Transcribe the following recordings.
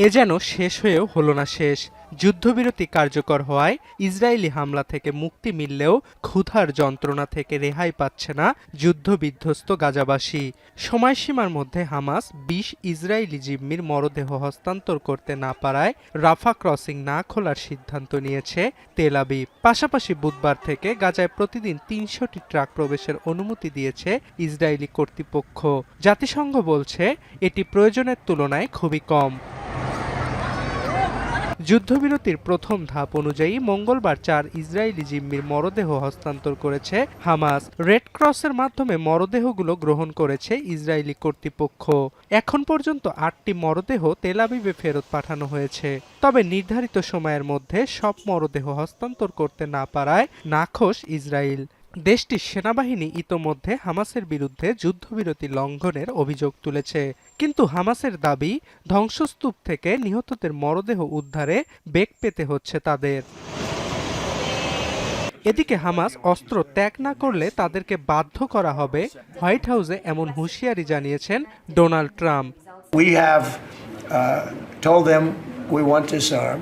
এ যেন শেষ হয়েও হলো না শেষ। যুদ্ধবিরতি কার্যকর হওয়ায় ইসরায়েলি হামলা থেকে মুক্তি মিললেও ক্ষুধার যন্ত্রণা থেকে রেহাই পাচ্ছে না যুদ্ধবিধ্বস্ত গাজাবাসী। সময়সীমার মধ্যে হামাস ২০ ইসরায়েলি জিম্মির মরদেহ হস্তান্তর করতে না পারায় রাফা ক্রসিং না খোলার সিদ্ধান্ত নিয়েছে তেল আবিব। পাশাপাশি বুধবার থেকে গাজায় প্রতিদিন ৩০০টি ট্রাক প্রবেশের অনুমতি দিয়েছে ইসরায়েলি কর্তৃপক্ষ। জাতিসংঘ বলছে এটি প্রয়োজনের তুলনায় খুবই কম। যুদ্ধবিরতির প্রথম ধাপ অনুযায়ী মঙ্গলবার ৪ ইসরায়েলি জিম্মির মরদেহ হস্তান্তর করেছে হামাস। রেড ক্রসের মাধ্যমে মরদেহগুলো গ্রহণ করেছে ইসরায়েলি কর্তৃপক্ষ। এখন পর্যন্ত ৮টি মরদেহ তেল আবিবে ফেরত পাঠানো হয়েছে। তবে নির্ধারিত সময়ের মধ্যে সব মরদেহ হস্তান্তর করতে না পারায় নাখোশ ইসরায়েল। দেশটির সেনাবাহিনী ইতোমধ্যে হামাসের বিরুদ্ধে যুদ্ধবিরতি লঙ্ঘনের অভিযোগ তুলেছে, কিন্তু হামাসের দাবি ধ্বংসস্তূপ থেকে নিহতদের মরদেহ উদ্ধারে বেগ পেতে হচ্ছে তাদের। এদিকে হামাস অস্ত্র ত্যাগ না করলে তাদেরকে বাধ্য করা হবে, হোয়াইট হাউসে এমন হুঁশিয়ারি জানিয়েছেন Donald Trump. We have told them we want to disarm,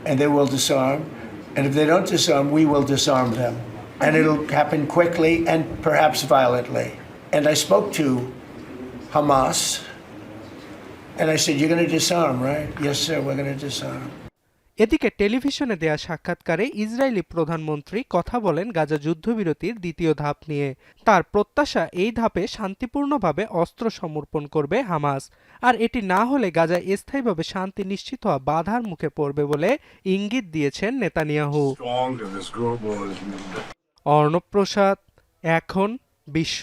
and they will disarm. And if they don't disarm, we will disarm them. And it'll happen quickly and perhaps violently. And I spoke to Hamas, and I said, "You're going to disarm, right?" "Yes, sir, we're going to disarm." এদিকে টেলিভিশনে দেয়া সাক্ষাৎকারে Israeli প্রধানমন্ত্রী কথা বলেন গাজা যুদ্ধবিরতির দ্বিতীয় ধাপ নিয়ে। তার প্রত্যাশা এই ধাপে শান্তিপূর্ণভাবে অস্ত্র সমর্পণ করবে হামাস, আর এটি না হলে গাজায় স্থায়ীভাবে শান্তি নিশ্চিত হওয়া বাধার মুখে পড়বে বলে ইঙ্গিত দিয়েছেন নেতানিয়াহু। অর্ণব প্রসাদ, এখন বিশ্ব।